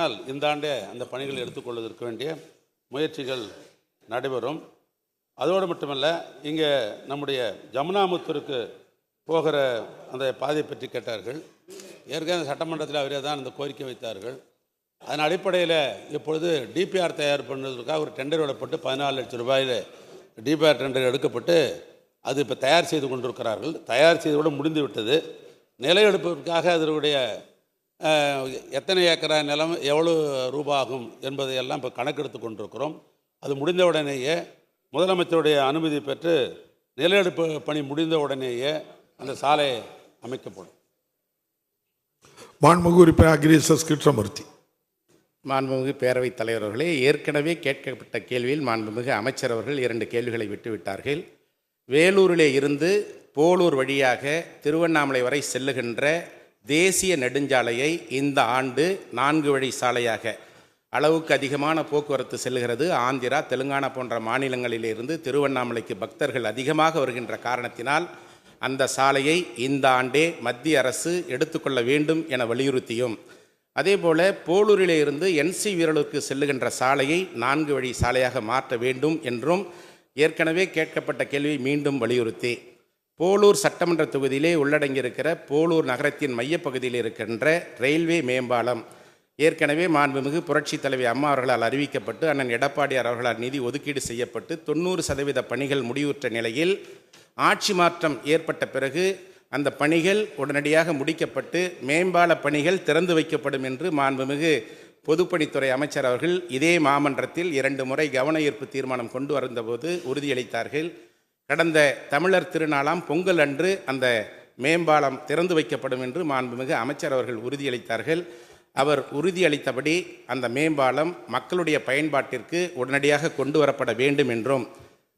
ஆனால் இந்த ஆண்டே அந்த பணிகளை எடுத்துக்கொள்வதற்கு வேண்டிய முயற்சிகள் நடைபெறும். அதோடு மட்டுமல்ல, இங்கே நம்முடைய ஜமுனாமுத்தூருக்கு போகிற அந்த பாதை பற்றி கேட்டார்கள். ஏற்கனவே சட்டமன்றத்தில் அவரே தான் அந்த கோரிக்கை வைத்தார்கள். அதன் அடிப்படையில் இப்பொழுது டிபிஆர் தயார் பண்ணுவதற்காக ஒரு டெண்டர் விடப்பட்டு 14 லட்சம் ரூபாயில் டிபிஆர் டெண்டர் எடுக்கப்பட்டு அது இப்போ தயார் செய்து கொண்டிருக்கிறார்கள். தயார் செய்தோடு முடிந்து விட்டது. நிலம் எடுப்பதற்காக அதனுடைய எத்தனை ஏக்கரா நிலம் எவ்வளோ ரூபாய் ஆகும் என்பதையெல்லாம் இப்போ கணக்கெடுத்து கொண்டிருக்கிறோம். அது முடிந்தவுடனேயே முதலமைச்சருடைய அனுமதி பெற்று நில எடுப்பு பணி முடிந்தவுடனேயே அந்த சாலை அமைக்கப்படும். மாண்புமிகு உறுப்பினர் அகிலேஷ் கிருஷ்ணமூர்த்தி. மாண்புமிகு பேரவைத் தலைவர் அவர்களே, ஏற்கனவே கேட்கப்பட்ட கேள்வியில் மாண்புமிகு அமைச்சர் அவர்கள் 2 கேள்விகளை விட்டுவிட்டார்கள். வேலூரிலே இருந்து போலூர் வழியாக திருவண்ணாமலை வரை செல்லுகின்ற தேசிய நெடுஞ்சாலையை இந்த ஆண்டு 4 வழி சாலையாக, அளவுக்கு அதிகமான போக்குவரத்து செல்லுகிறது. ஆந்திரா, தெலுங்கானா போன்ற மாநிலங்களிலிருந்து திருவண்ணாமலைக்கு பக்தர்கள் அதிகமாக வருகின்ற காரணத்தினால் அந்த சாலையை இந்த ஆண்டே மத்திய அரசு எடுத்துக்கொள்ள வேண்டும் என வலியுறுத்தியும், அதேபோல போலூரிலே இருந்து என்சி வீரலூருக்கு செல்லுகின்ற சாலையை 4 வழி சாலையாக மாற்ற வேண்டும் என்றும் ஏற்கனவே கேட்கப்பட்ட கேள்வியை மீண்டும் வலியுறுத்தி, போலூர் சட்டமன்ற தொகுதியிலே உள்ளடங்கியிருக்கிற போலூர் நகரத்தின் மையப்பகுதியில் இருக்கின்ற ரயில்வே மேம்பாலம் ஏற்கனவே மாண்புமிகு புரட்சி தலைவி அம்மா அவர்களால் அறிவிக்கப்பட்டு அண்ணன் எடப்பாடியார் அவர்களால் நிதி ஒதுக்கீடு செய்யப்பட்டு 90% பணிகள் முடிவுற்ற நிலையில் ஆட்சி மாற்றம் ஏற்பட்ட பிறகு அந்த பணிகள் உடனடியாக முடிக்கப்பட்டு மேம்பால பணிகள் திறந்து வைக்கப்படும் என்று மாண்புமிகு பொதுப்பணித்துறை அமைச்சர் அவர்கள் இதே மாமன்றத்தில் 2 முறை கவன ஈர்ப்பு தீர்மானம் கொண்டு வந்தபோது உறுதியளித்தார்கள். கடந்த தமிழர் திருநாளாம் பொங்கல் அன்று அந்த மேம்பாலம் திறந்து வைக்கப்படும் என்று மாண்புமிகு அமைச்சர் அவர்கள் உறுதியளித்தார்கள். அவர் உறுதியளித்தபடி அந்த மேம்பாலம் மக்களுடைய பயன்பாட்டிற்கு உடனடியாக கொண்டு வரப்பட வேண்டும் என்றும்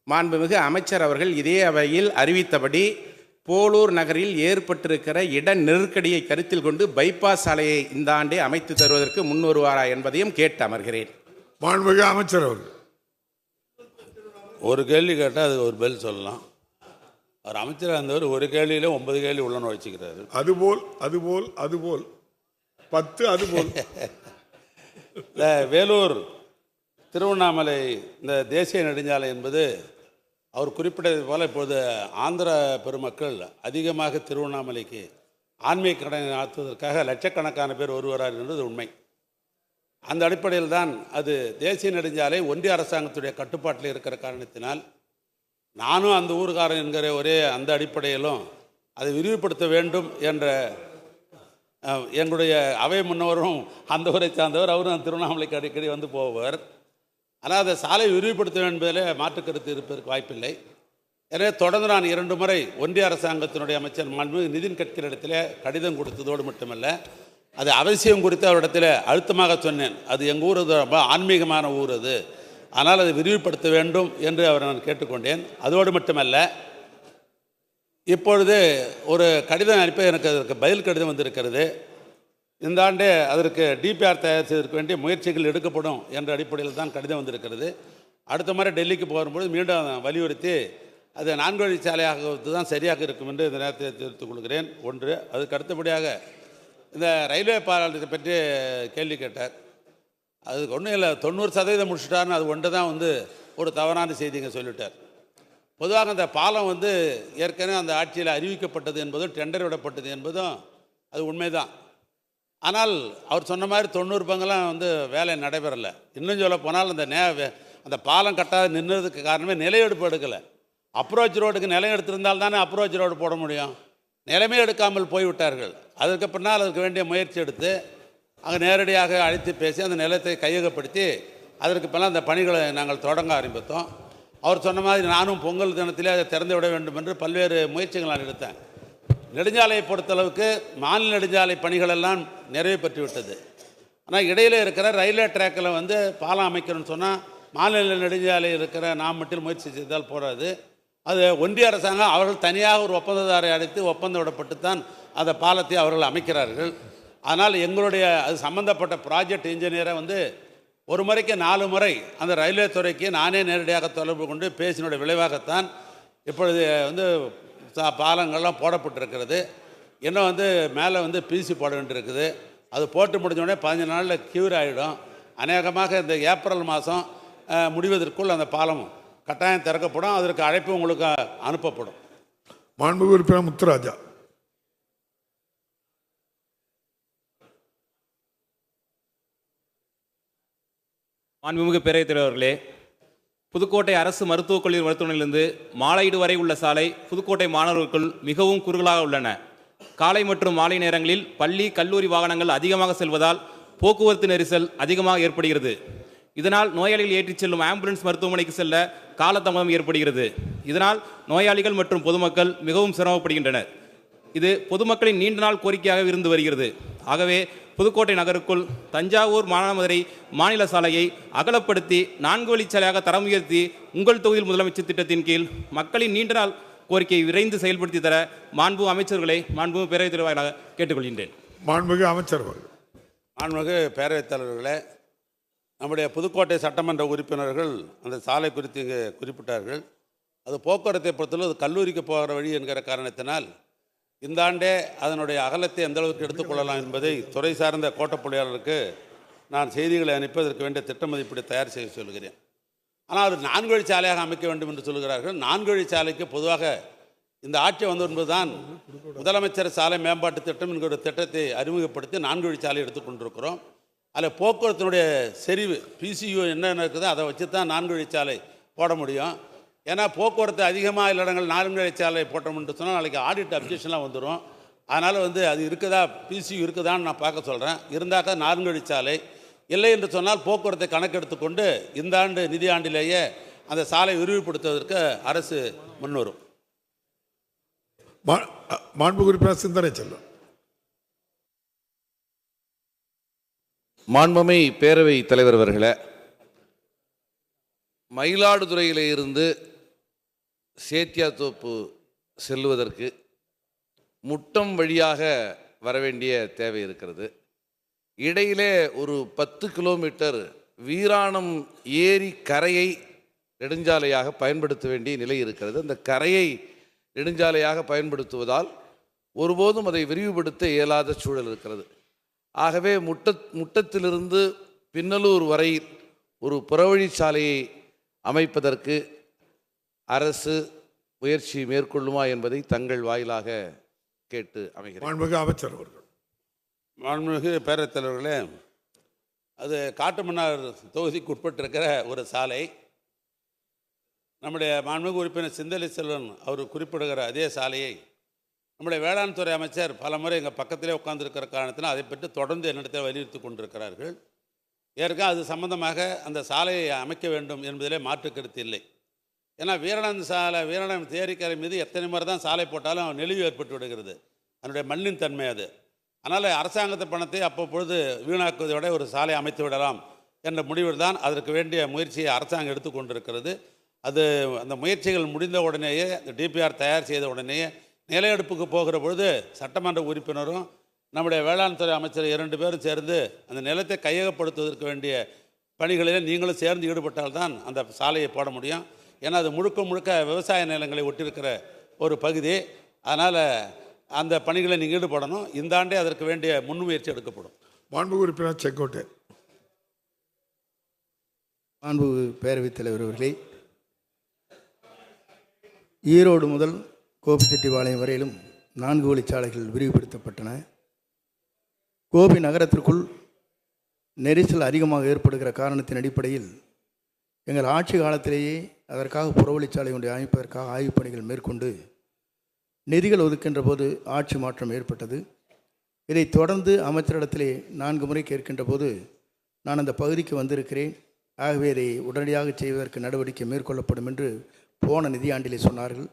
மாண்புமிகு அமைச்சர் அவர்கள் இதே அவையில் அறிவித்தபடி போலூர் நகரில் ஏற்பட்டிருக்கிற இட நெருக்கடியை கருத்தில் கொண்டு பைபாஸ் சாலையை இந்த ஆண்டே அமைத்து தருவதற்கு முன்வருவாரா என்பதையும் கேட்டு அமர்கிறேன். மாண்புமிகு அமைச்சர் அவர்கள். ஒரு கேள்வி கேட்டால் அதுக்கு ஒரு பதில் சொல்லலாம். அவர் அமைச்சராக இருந்தவர் ஒரு கேள்வியில் 9 கேள்வி உள்ளன வச்சுக்கிறாரு. அதுபோல் 10 அதுபோல். இந்த வேலூர் திருவண்ணாமலை இந்த தேசிய நெடுஞ்சாலை என்பது அவர் குறிப்பிட்டது போல் இப்போது ஆந்திர பெருமக்கள் அதிகமாக திருவண்ணாமலைக்கு ஆன்மீக கடனை ஆற்றுவதற்காக லட்சக்கணக்கான பேர் வருவார்கள் என்பது உண்மை. அந்த அடிப்படையில் தான் அது தேசிய நெடுஞ்சாலை ஒன்றிய அரசாங்கத்துடைய கட்டுப்பாட்டில் இருக்கிற காரணத்தினால் நானும் அந்த ஊர்காரன் என்கிற ஒரே அந்த அடிப்படையிலும் அதை விரிவுபடுத்த வேண்டும் என்ற எங்களுடைய அவை முன்னவரும் அந்த ஊரை சார்ந்தவர், அவரும் திருவண்ணாமலைக்கு அடிக்கடி வந்து போவார். ஆனால் அதை சாலை விரிவுபடுத்த வேண்டும் என்பதில் மாற்று கருத்து இருப்பதற்கு வாய்ப்பில்லை. எனவே தொடர்ந்து நான் 2 முறை ஒன்றிய அரசாங்கத்தினுடைய அமைச்சர் மாண்புமிகு நிதின் கட்கரி இடத்துல கடிதம் கொடுத்ததோடு மட்டுமல்ல, அது அவசியம் குறித்து அவரிடத்தில் அழுத்தமாக சொன்னேன். அது எங்கள் ஊர் ரொம்ப ஆன்மீகமான ஊர், அது ஆனால் அதை விரிவுபடுத்த வேண்டும் என்று அவரை நான் கேட்டுக்கொண்டேன். அதோடு மட்டுமல்ல, இப்பொழுது ஒரு கடிதம் அனுப்ப எனக்கு அதற்கு பதில் கடிதம் வந்திருக்கிறது. இந்த ஆண்டே அதற்கு டிபிஆர் தயார் செய்வதற்கு வேண்டிய முயற்சிகள் எடுக்கப்படும் என்ற அடிப்படையில் தான் கடிதம் வந்திருக்கிறது. அடுத்த முறை டெல்லிக்கு போகும்போது மீண்டும் வலியுறுத்தி அது 4 வழி சாலையாக தான் சரியாக இருக்கும் என்று இந்த நேரத்தை தெரிவித்துக் கொள்கிறேன். ஒன்று. அதுக்கு அடுத்தபடியாக இந்த ரயில்வே பாலத்தை பற்றி கேள்வி கேட்டார். அதுக்கு ஒன்றும் இல்லை, 90% முடிச்சுட்டாருன்னு அது ஒன்று தான் ஒரு தவறான செய்திங்க சொல்லிட்டார். பொதுவாக அந்த பாலம் ஏற்கனவே அந்த ஆட்சியில் அறிவிக்கப்பட்டது என்பதும் டெண்டர் விடப்பட்டது என்பதும் அது உண்மைதான். ஆனால் அவர் சொன்ன மாதிரி 90 பங்கெல்லாம் வேலை நடைபெறலை. இன்னும் சொல்ல போனால் அந்த பாலம் கட்டாத நின்றதுக்கு காரணமே நிலையெடுப்பு எடுக்கலை. அப்ரோச் ரோடுக்கு நிலம் எடுத்திருந்தால் தானே அப்ரோச் ரோடு போட முடியும். நிலமே எடுக்காமல் போய்விட்டார்கள். அதற்கு பின்னால் அதுக்கு வேண்டிய முயற்சி எடுத்து அங்கே நேரடியாக அழைத்து பேசி அந்த நிலத்தை கையகப்படுத்தி அதற்கு பின்னால் அந்த பணிகளை நாங்கள் தொடங்க ஆரம்பித்தோம். அவர் சொன்ன மாதிரி நானும் பொங்கல் தினத்திலே அதை திறந்து விட வேண்டும் என்று பல்வேறு முயற்சிகள் நான் எடுத்தேன். நெடுஞ்சாலையை பொறுத்தளவுக்கு மாநில நெடுஞ்சாலை பணிகளெல்லாம் நிறைவு பெற்றுவிட்டது. ஆனால் இடையில் இருக்கிற ரயில்வே ட்ராக்கில் பாலம் அமைக்கணும்னு சொன்னால் மாநில நெடுஞ்சாலை இருக்கிற நாம் மட்டும் முயற்சி செய்தால் போகாது. அது ஒன்றிய அரசாங்கம் அவர்கள் தனியாக ஒரு ஒப்பந்ததாரை அழைத்து ஒப்பந்தம் விடப்பட்டு தான் அந்த பாலத்தை அவர்கள் அமைக்கிறார்கள். அதனால் எங்களுடைய அது சம்மந்தப்பட்ட ப்ராஜெக்ட் இன்ஜினியரை ஒரு முறைக்கு 4 முறை அந்த ரயில்வே துறைக்கு நானே நேரடியாக தொடர்பு கொண்டு பேசினுடைய விளைவாகத்தான் இப்பொழுது பாலங்கள்லாம் போடப்பட்டிருக்கிறது. இன்னும் மேலே பிசி போட வேண்டியிருக்குது. அது போட்டு முடிஞ்சோடனே 15 நாளில் க்யூர் ஆகிடும். அநேகமாக இந்த ஏப்ரல் மாதம் முடிவதற்குள் அந்த பாலம் கட்டாயம் திறக்கப்படும். அதற்கு அழைப்பு உங்களுக்கு அனுப்பப்படும். மாண்புமிகு உறுப்பினர் முத்துராஜா. மாண்புமிகு பேரவைத் தலைவர் அவர்களே, புதுக்கோட்டை அரசு மருத்துவக் கல்லூரி மருத்துவமனையிலிருந்து மாலையீடு வரை உள்ள சாலை புதுக்கோட்டை மாணவர்களுக்குள் மிகவும் குறுகலாக உள்ளன. காலை மற்றும் மாலை நேரங்களில் பள்ளி கல்லூரி வாகனங்கள் அதிகமாக செல்வதால் போக்குவரத்து நெரிசல் அதிகமாக ஏற்படுகிறது. இதனால் நோயாளிகள் ஏற்றிச் செல்லும் ஆம்புலன்ஸ் மருத்துவமனைக்கு செல்ல காலதாமதம் ஏற்படுகிறது. இதனால் நோயாளிகள் மற்றும் பொதுமக்கள் மிகவும் சிரமப்படுகின்றனர். இது பொதுமக்களின் நீண்ட நாள் கோரிக்கையாக இருந்து வருகிறது. ஆகவே புதுக்கோட்டை நகருக்குள் தஞ்சாவூர் மானாமதுரை மாநில சாலையை அகலப்படுத்தி 4 வழிச்சாலையாக தரம் உயர்த்தி உங்கள் தொகுதியில் முதலமைச்சர் திட்டத்தின் கீழ் மக்களின் நீண்ட நாள் கோரிக்கையை விரைந்து செயல்படுத்தி தர மாண்பு அமைச்சர்களை மாண்பு பேரவைத் தலைவராக கேட்டுக்கொள்கின்றேன். மாண்புமிகு அமைச்சர் அவர்கள். மாண்புமிகு பேரவைத் தலைவர்களே, நம்முடைய புதுக்கோட்டை சட்டமன்ற உறுப்பினர்கள் அந்த சாலை குறித்து இங்கே குறிப்பிட்டார்கள். அது போக்குவரத்தை பொறுத்தவரை அது கல்லூரிக்கு போகிற வழி என்கிற காரணத்தினால் இந்த ஆண்டே அதனுடைய அகலத்தை எந்த அளவுக்கு எடுத்துக்கொள்ளலாம் என்பதை துறை சார்ந்த கோட்டப்பொழியாளருக்கு நான் செய்திகளை அனுப்பி அதற்கு வேண்டிய திட்ட மதிப்பீடு தயார் செய்ய சொல்கிறேன். ஆனால் அது 4 வழிச்சாலையாக அமைக்க வேண்டும் என்று சொல்கிறார்கள். 4 வழிச்சாலைக்கு பொதுவாக இந்த ஆட்சி வந்த என்பதுதான் முதலமைச்சர் சாலை மேம்பாட்டு திட்டம் என்கிற ஒரு திட்டத்தை அறிமுகப்படுத்தி 4 வழிச்சாலை எடுத்துக்கொண்டிருக்கிறோம். அதில் போக்குவரத்தினுடைய செறிவு பிசியூ என்ன இருக்குதோ அதை வச்சு தான் 4 வழிச்சாலை போட முடியும். ஏன்னா போக்குவரத்து அதிகமாக இல்லை இடங்கள் 4 வழிச்சாலை போட்டோம்னு சொன்னால் நாளைக்கு ஆடிட் அப்ஜெக்ஷன்லாம் வந்துடும். அதனால் அது இருக்குதா பிசியூ இருக்குதான்னு நான் பார்க்க சொல்கிறேன். இருந்தாக்கா 4 வழிச்சாலை, இல்லை என்று சொன்னால் போக்குவரத்தை கணக்கெடுத்துக்கொண்டு இந்த ஆண்டு நிதி ஆண்டிலேயே அந்த சாலை விரிவுபடுத்துவதற்கு அரசு முன்வரும். மாண்புமிகு உறுப்பினர் சிந்தனை செல்வம். மாண்புமை பேரவை தலைவர் அவர்களே, மயிலாடுதுறையிலே இருந்து சேத்தியாத்தோப்பு செல்வதற்கு முட்டம் வழியாக வரவேண்டிய தேவை இருக்கிறது. இடையிலே ஒரு 10 கிலோமீட்டர் வீராணம் ஏரி கரையை நெடுஞ்சாலையாக பயன்படுத்த வேண்டிய நிலை இருக்கிறது. அந்த கரையை நெடுஞ்சாலையாக பயன்படுத்துவதால் ஒருபோதும் அதை விரிவுபடுத்த இயலாத சூழல் இருக்கிறது. ஆகவே முட்டத்திலிருந்து பின்னலூர் வரை ஒரு புறவழிச்சாலையை அமைப்பதற்கு அரசு முயற்சி மேற்கொள்ளுமா என்பதை தங்கள் வாயிலாக கேட்டு அமைகிறேன். மாண்புமிகு அமைச்சர் அவர்கள். மாண்புமிகு பேரவைத் தலைவர்களே, அது காட்டுமன்னார் தொகுதிக்கு உட்பட்டிருக்கிற ஒரு சாலை. நம்முடைய மாண்புமிகு உறுப்பினர் சிந்தலை செல்வன் அவர் குறிப்பிடுகிற அதே சாலையை நம்முடைய வேளாண் துறை அமைச்சர் பல முறை எங்கள் பக்கத்திலே உட்கார்ந்துருக்கிற காரணத்தினால் அதை பற்றி தொடர்ந்து என்னிடத்தில் வலியுறுத்தி கொண்டிருக்கிறார்கள். ஏற்கனவே அது சம்பந்தமாக அந்த சாலையை அமைக்க வேண்டும் என்பதிலே மாற்று கருத்து இல்லை. ஏன்னா வீராணம் தேரிக்கரை மீது எத்தனை முறை தான் சாலை போட்டாலும் நெளிவு ஏற்பட்டு விடுகிறது. அதனுடைய மண்ணின் தன்மை அது. அதனால் அரசாங்கத்து பணத்தை அப்பப்பொழுது வீணாக்குவதை விட ஒரு சாலை அமைத்து விடலாம் என்ற முடிவில் தான் அதற்கு வேண்டிய முயற்சியை அரசாங்கம் எடுத்துக்கொண்டிருக்கிறது. அந்த முயற்சிகள் முடிந்த உடனேயே இந்த டிபிஆர் தயார் செய்த உடனேயே நிலையெடுப்புக்கு போகிற பொழுது சட்டமன்ற உறுப்பினரும் நம்முடைய வேளாண் துறை அமைச்சர் 2 பேரும் சேர்ந்து அந்த நிலத்தை கையகப்படுத்துவதற்கு வேண்டிய பணிகளில் நீங்களும் சேர்ந்து ஈடுபட்டால்தான் அந்த சாலையை போட முடியும். ஏன்னா அது முழுக்க விவசாய நிலங்களை ஒட்டியிருக்கிற ஒரு பகுதி. அதனால் அந்த பணிகளை நீங்கள் ஈடுபடணும். இந்த ஆண்டே அதற்கு வேண்டிய முன்முயற்சி எடுக்கப்படும். மாண்புமிகு உறுப்பினர் செங்கோட்டை. மாண்புமிகு பேரவைத் தலைவர் அவர்களே, ஈரோடு முதல் கோபிச்செட்டிப்பாளையம் வரையிலும் 4 வழிச்சாலைகள் விரிவுபடுத்தப்பட்டன. கோபி நகரத்திற்குள் நெரிசல் அதிகமாக ஏற்படுகிற காரணத்தின் அடிப்படையில் எங்கள் ஆட்சி காலத்திலேயே அதற்காக புறவழிச்சாலை ஒன்றை அமைப்பதற்காக ஆய்வுப் பணிகள் மேற்கொண்டு நிதிகள் ஒதுக்கின்ற போது ஆட்சி மாற்றம் ஏற்பட்டது. இதை தொடர்ந்து அமைச்சரிடத்திலே 4 முறை கேட்கின்ற போது நான் அந்த பகுதிக்கு வந்திருக்கிறேன், ஆகவே இதை உடனடியாக செய்வதற்கு நடவடிக்கை மேற்கொள்ளப்படும் என்று போன நிதியாண்டிலே சொன்னார்கள்.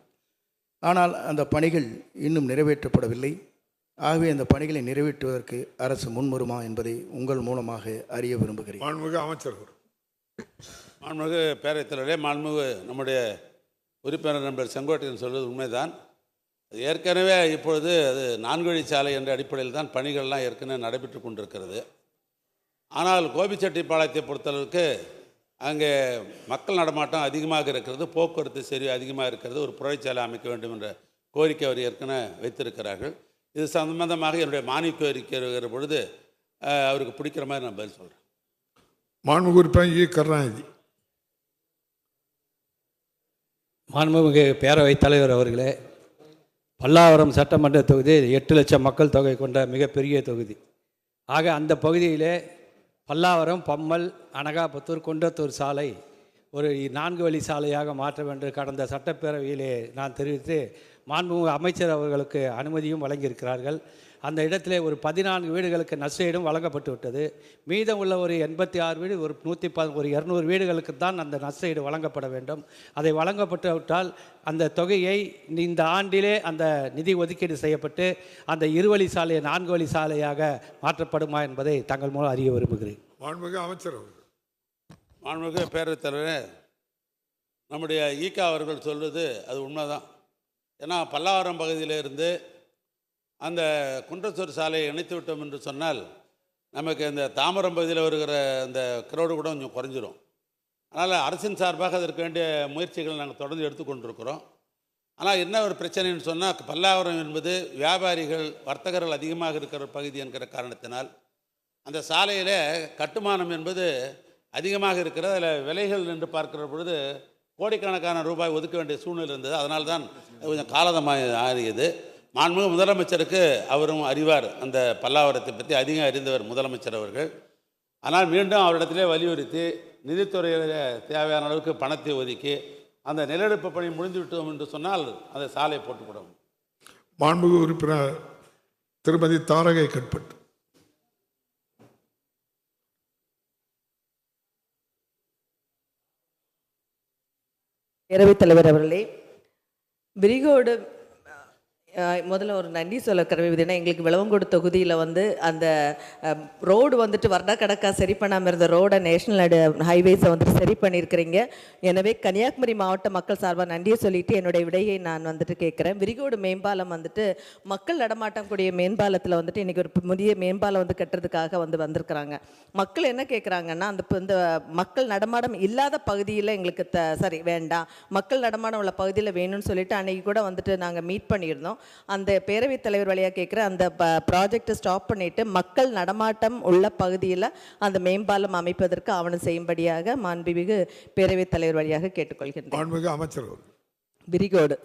ஆனால் அந்த பணிகள் இன்னும் நிறைவேற்றப்படவில்லை. ஆகவே அந்த பணிகளை நிறைவேற்றுவதற்கு அரசு முன்வருமா என்பதை உங்கள் மூலமாக அறிய விரும்புகிறேன். மாண்புமிகு அமைச்சர். மாண்புமிகு பேரவைத் தலைவரே, மாண்புமிகு நம்முடைய உறுப்பினர் நண்பர் செங்கோட்டையன் சொல்வது உண்மைதான். ஏற்கனவே இப்பொழுது அது 4 வழிச்சாலை என்ற அடிப்படையில் தான் பணிகள்லாம் ஏற்கனவே நடைபெற்று கொண்டிருக்கிறது. ஆனால் கோபிச்செட்டிப்பாளையத்தை பொறுத்தளவுக்கு அங்கே மக்கள் நடமாட்டம் அதிகமாக இருக்கிறது, போக்குவரத்து சரி அதிகமாக இருக்கிறது. ஒரு புறவழிச்சாலை அமைக்க வேண்டும் என்ற கோரிக்கை அவர் ஏற்கனவே வைத்திருக்கிறார்கள். இது சம்பந்தமாக என்னுடைய மானிய கோரிக்கை வருகிற பொழுது அவருக்கு பிடிக்கிற மாதிரி நான் பதில் சொல்கிறேன். மாண்புமிகு உறுப்பினர் இ கருணாநிதி. மாண்புமிகு பேரவைத் தலைவர் அவர்களே, பல்லாவரம் சட்டமன்ற தொகுதி 8 லட்சம் மக்கள் தொகை கொண்ட மிகப்பெரிய தொகுதி. ஆக அந்த பகுதியிலே பல்லாவரம், பம்மல், அனகாபுத்தூர், குன்றத்தூர் சாலை ஒரு 4 வழி சாலையாக மாற்ற வேண்டும் கடந்த சட்டப்பேரவையிலே நான் தெரிவித்து மாண்புமிகு அமைச்சர் அவர்களுக்கு அனுமதியும் வழங்கியிருக்கிறார்கள். அந்த இடத்திலே ஒரு 14 வீடுகளுக்கு நஷ்டஈடும் வழங்கப்பட்டு விட்டது. மீதம் உள்ள ஒரு 86 வீடு, ஒரு 200 வீடுகளுக்கு தான் அந்த நஷ்டஈடு வழங்கப்பட வேண்டும். அதை வழங்கப்பட்டு விட்டால் அந்த தொகையை இந்த ஆண்டிலே அந்த நிதி ஒதுக்கீடு செய்யப்பட்டு அந்த 2 வழி சாலையை 4 வழி சாலையாக மாற்றப்படுமா என்பதை தங்கள் மூலம் அறிய விரும்புகிறேன். மாண்புமிகு அமைச்சர் அவர்கள். மாண்புமிகு பேரவைத் தலைவரே, நம்முடைய ஈகா அவர்கள் சொல்வது அது உண்மைதான். ஏன்னா பல்லாவரம் பகுதியில் இருந்து அந்த குன்றத்தூர் சாலையை இணைத்து விட்டோம் என்று சொன்னால் நமக்கு இந்த தாம்பரம் பகுதியில் வருகிற அந்த கிரௌடு கூட கொஞ்சம் குறைஞ்சிரும். அதனால் அரசின் சார்பாக அதற்கு வேண்டிய முயற்சிகள் நாங்கள் தொடர்ந்து எடுத்துக்கொண்டிருக்கிறோம். ஆனால் என்ன ஒரு பிரச்சனைன்னு சொன்னால், பல்லாவரம் என்பது வியாபாரிகள், வர்த்தகர்கள் அதிகமாக இருக்கிற பகுதி என்கிற காரணத்தினால் அந்த சாலையில் கட்டுமானம் என்பது அதிகமாக இருக்கிறது. அதில் விலைகள் என்று பார்க்கிற பொழுது கோடிக்கணக்கான ரூபாய் ஒதுக்க வேண்டிய சூழ்நிலை இருந்தது. அதனால்தான் கொஞ்சம் காலதமாக ஆறியது. மாண்புமிகு முதலமைச்சருக்கு அவரும் அறிவார், அந்த பல்லாவரத்தை பற்றி அதிகம் அறிந்தவர் முதலமைச்சர் அவர்கள். ஆனால் மீண்டும் அவரிடத்திலே வலியுறுத்தி நிதித்துறையில் தேவையான அளவுக்கு பணத்தை ஒதுக்கி அந்த நிலநடுப்பு பணி முடிந்துவிட்டோம் என்று சொன்னால் அந்த சாலை போட்டுவிடும். மாண்புமிகு உறுப்பினர் திருமதி தாரகை கட்பட். பேரவைத் தலைவர் அவர்களே, விரிகோடு முதல்ல ஒரு நன்றி சொல்ல விரும்புகிறேன். எங்களுக்கு விளவங்கோடு தொகுதியில் அந்த ரோடு வந்துட்டு வருடக்கணக்காக சரி பண்ணாமல் இருந்த ரோடை நேஷனல் ஹைவேஸை வந்துட்டு சரி பண்ணியிருக்கிறீங்க. எனவே கன்னியாகுமரி மாவட்ட மக்கள் சார்பாக நன்றியை சொல்லிட்டு என்னுடைய விடையை நான் வந்துட்டு கேட்குறேன். விரிகோடு மேம்பாலம் வந்துட்டு மக்கள் நடமாட்டம் கூடிய மேம்பாலத்தில் வந்துட்டு இன்றைக்கி ஒரு புதிய மேம்பாலம் கட்டுறதுக்காக வந்திருக்கிறாங்க. மக்கள் என்ன கேட்குறாங்கன்னா, இந்த மக்கள் நடமாட்டம் இல்லாத பகுதியில் எங்களுக்கு சரி வேண்டாம், மக்கள் நடமாட்டம் உள்ள பகுதியில் வேணும்னு சொல்லிட்டு அன்றைக்கி கூட வந்துட்டு நாங்கள் மீட் பண்ணியிருந்தோம். அந்த பேரவைத் தலைவர் வழியாக கேட்குற அந்த ப்ராஜெக்டை ஸ்டாப் பண்ணிட்டு மக்கள் நடமாட்டம் உள்ள பகுதியில் அந்த மேம்பாலம் அமைப்பதற்கு ஆவணம் செய்யும்படியாக மாண்புமிகு பேரவைத் தலைவர் வழியாக கேட்டுக்கொள்கின்றேன். மாண்புமிகு அமைச்சர் அவர்கள். விரிகோடு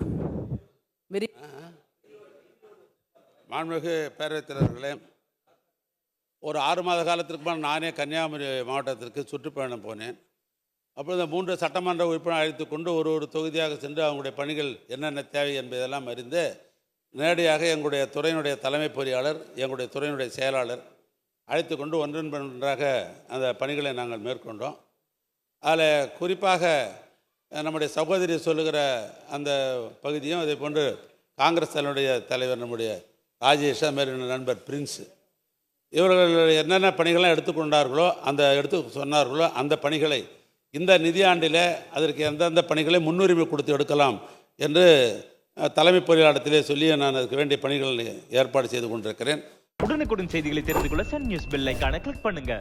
மாண்புமிகு பேரவைத் தலைவர்களே, ஒரு 6 மாத காலத்திற்கு முன்னால் நானே கன்னியாகுமரி மாவட்டத்திற்கு சுற்றுப்பயணம் போனேன். அப்போ இந்த 3 சட்டமன்ற உறுப்பினர் அழைத்து கொண்டு ஒரு தொகுதியாக சென்று அவங்களுடைய பணிகள் என்னென்ன தேவை என்பதெல்லாம் அறிந்து நேரடியாக எங்களுடைய துறையினுடைய தலைமை பொறியாளர், எங்களுடைய துறையினுடைய செயலாளர் அழைத்து கொண்டு ஒன்றொன்றாக அந்த பணிகளை நாங்கள் மேற்கொண்டோம். அதில் குறிப்பாக நம்முடைய சகோதரி சொல்லுகிற அந்த பகுதியும், அதே போன்று காங்கிரஸ் தலைவர் நம்முடைய ராஜேஷ், அதுமாரி நண்பர் பிரின்ஸு, இவர்கள் என்னென்ன பணிகள்லாம் எடுத்துக்கொண்டார்களோ சொன்னார்களோ அந்த பணிகளை இந்த நிதியாண்டில் அதற்கு எந்தெந்த பணிகளை முன்னுரிமை கொடுத்து எடுக்கலாம் என்று தலைமை பொறியாளத்திலே சொல்லி நான் அதுக்கு வேண்டிய பணிகள் ஏற்பாடு செய்து கொண்டிருக்கிறேன். உடனுக்குடன் செய்திகளை தெரிந்து கொள்ள சன் நியூஸ் பெல் ஐகானை கிளிக் பண்ணுங்க.